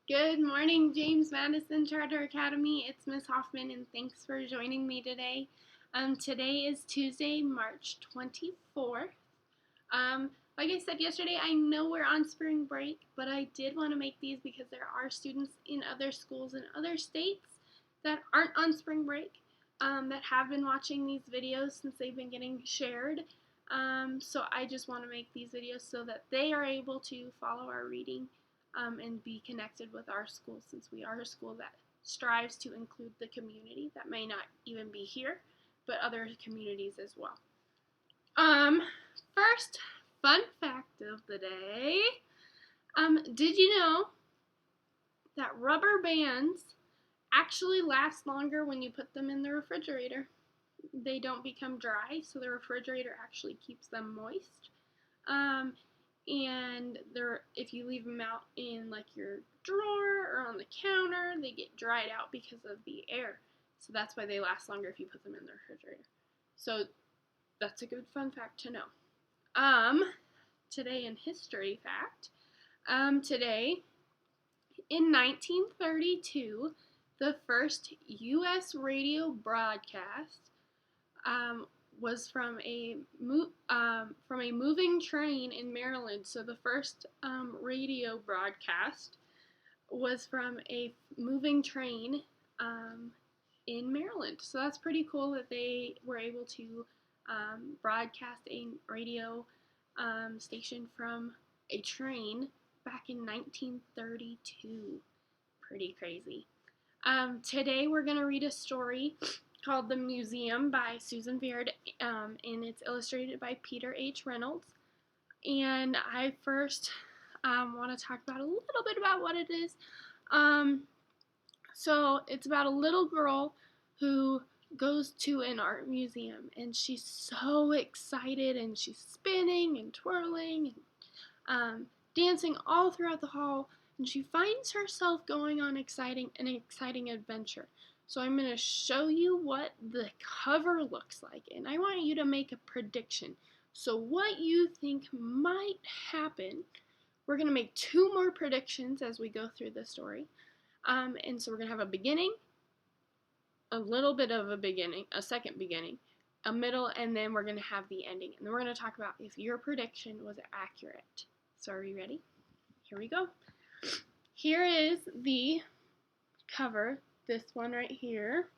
Good morning, James Madison Charter Academy. It's Miss Hoffman, and thanks for joining me today. Today is Tuesday, March 24th. Like I said yesterday, I know we're on spring break, but I did want to make these because there are students in other schools in other states that aren't on spring break that have been watching these videos since they've been getting shared. So I just want to make these videos so that they are able to follow our reading and be connected with our school, since we are a school that strives to include the community that may not even be here, but other communities as well. First fun fact of the day. Did you know that rubber bands actually last longer when you put them in the refrigerator? They don't become dry, so the refrigerator actually keeps them moist. And if you leave them out in like your drawer or on the counter, they get dried out because of the air. So that's why they last longer if you put them in the refrigerator. So that's a good fun fact to know. Today in history fact, today in 1932, the first U.S. radio broadcast was from a moving train in Maryland. So the first radio broadcast was from a moving train in Maryland. So that's pretty cool that they were able to broadcast a radio station from a train back in 1932. Pretty crazy. Today we're going to read a story called The Museum by Susan Verde, and it's illustrated by Peter H. Reynolds. And I first want to talk about a little bit about what it is. So it's about a little girl who goes to an art museum, and she's so excited, and she's spinning and twirling and dancing all throughout the hall, and she finds herself going on an exciting adventure. So I'm going to show you what the cover looks like, and I want you to make a prediction. So what you think might happen. We're going to make two more predictions as we go through the story. And so we're going to have a beginning, a little bit of a beginning, a second beginning, a middle, and then we're going to have the ending. And then we're going to talk about if your prediction was accurate. So are you ready? Here we go. Here is the cover. This one right here.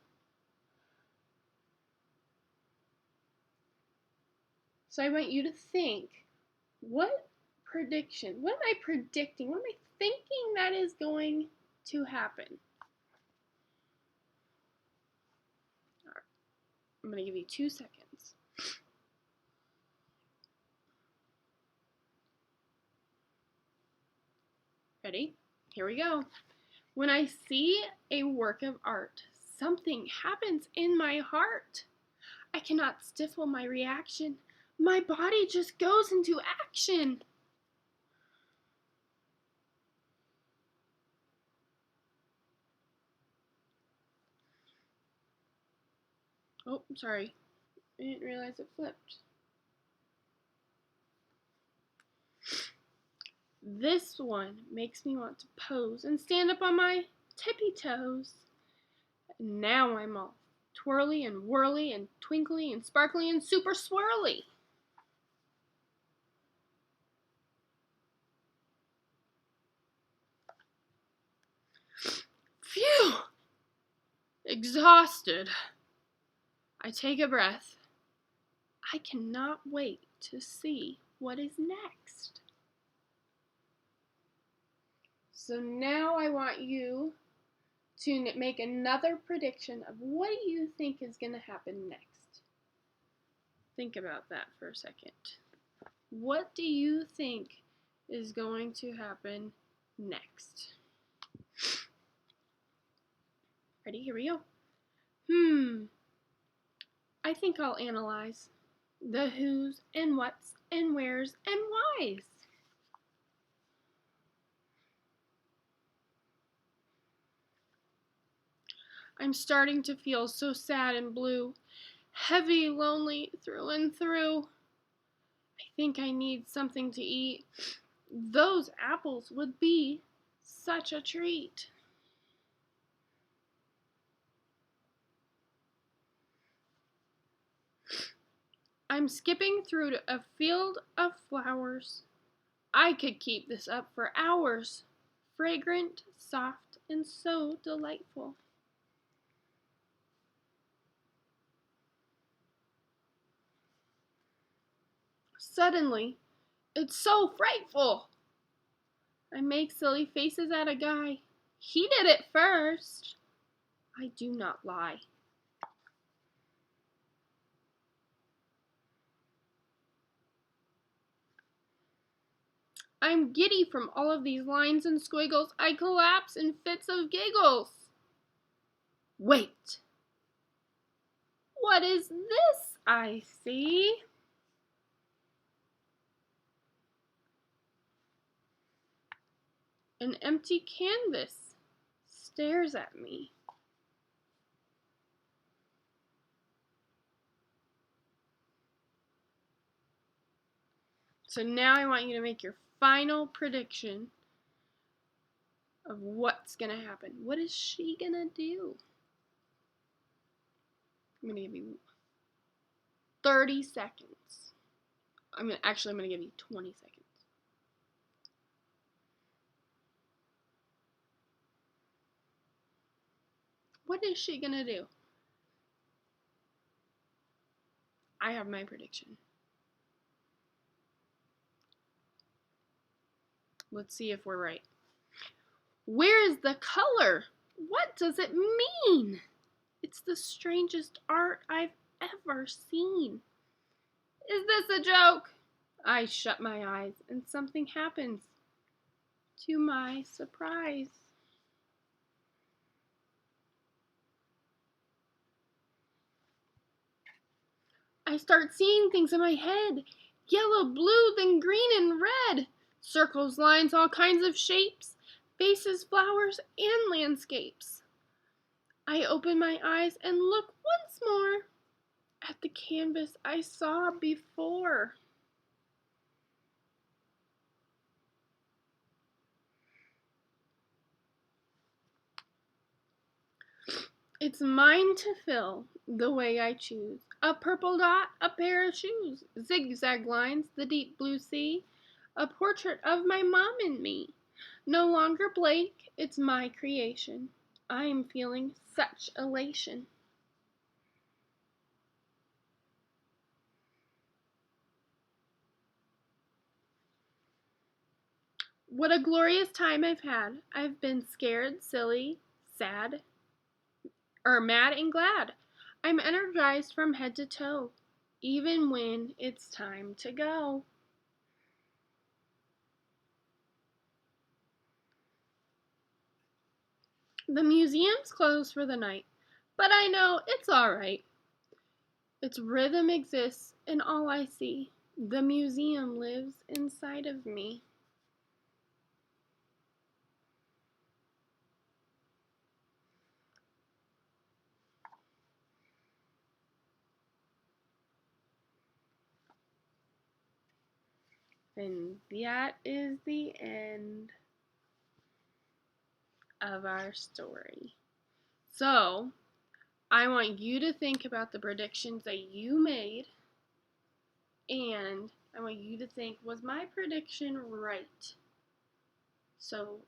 So I want you to think, what am I predicting? What am I thinking that is going to happen? All right. I'm going to give you 2 seconds. Ready? Here we go. When I see a work of art, something happens in my heart. I cannot stifle my reaction. My body just goes into action. Oh, sorry. I didn't realize it flipped. This one makes me want to pose and stand up on my tippy toes. Now I'm all twirly and whirly and twinkly and sparkly and super swirly. Phew! Exhausted. I take a breath. I cannot wait to see what is next. So now I want you to make another prediction of what do you think is going to happen next. Think about that for a second. What do you think is going to happen next? Ready? Here we go. I think I'll analyze the who's and what's and where's and why's. I'm starting to feel so sad and blue, heavy, lonely through and through. I think I need something to eat. Those apples would be Such a treat. I'm skipping through a field of flowers. I could keep this up for hours. Fragrant, soft, and so delightful. Suddenly, it's so frightful. I make silly faces at a guy. He did it first. I do not lie. I'm giddy from all of these lines and squiggles. I collapse in fits of giggles. Wait. What is this I see? An empty canvas stares at me. So now I want you to make your final prediction of what's going to happen. What is she going to do? I'm going to give you 30 seconds. I'm going to give you 20 seconds. What is she going to do? I have my prediction. Let's see if we're right. Where is the color? What does it mean? It's the strangest art I've ever seen. Is this a joke? I shut my eyes and something happens. To my surprise. I start seeing things in my head. Yellow, blue, then green and red. Circles, lines, all kinds of shapes. Faces, flowers, and landscapes. I open my eyes and look once more at the canvas I saw before. It's mine to fill the way I choose. A purple dot, a pair of shoes, zigzag lines, the deep blue sea, a portrait of my mom and me. No longer blank, it's my creation. I am feeling such elation. What a glorious time I've had. I've been scared, silly, sad, mad and glad. I'm energized from head to toe, even when it's time to go. The museum's closed for the night, but I know it's all right. Its rhythm exists in all I see. The museum lives inside of me. And that is the end of our story. So, I want you to think about the predictions that you made, and I want you to think, was my prediction right? So,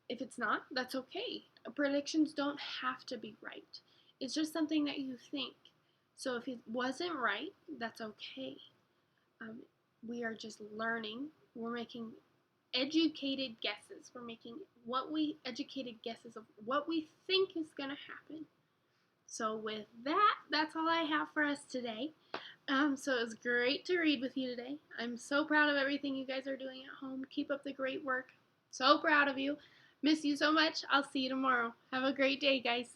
if it's not, that's okay. Predictions don't have to be right. It's just something that you think. So, if it wasn't right, that's okay. Um, we are just learning. We're making educated guesses. We're making educated guesses of what we think is going to happen. So with that, that's all I have for us today. So it was great to read with you today. I'm so proud of everything you guys are doing at home. Keep up the great work. So proud of you. Miss you so much. I'll see you tomorrow. Have a great day, guys.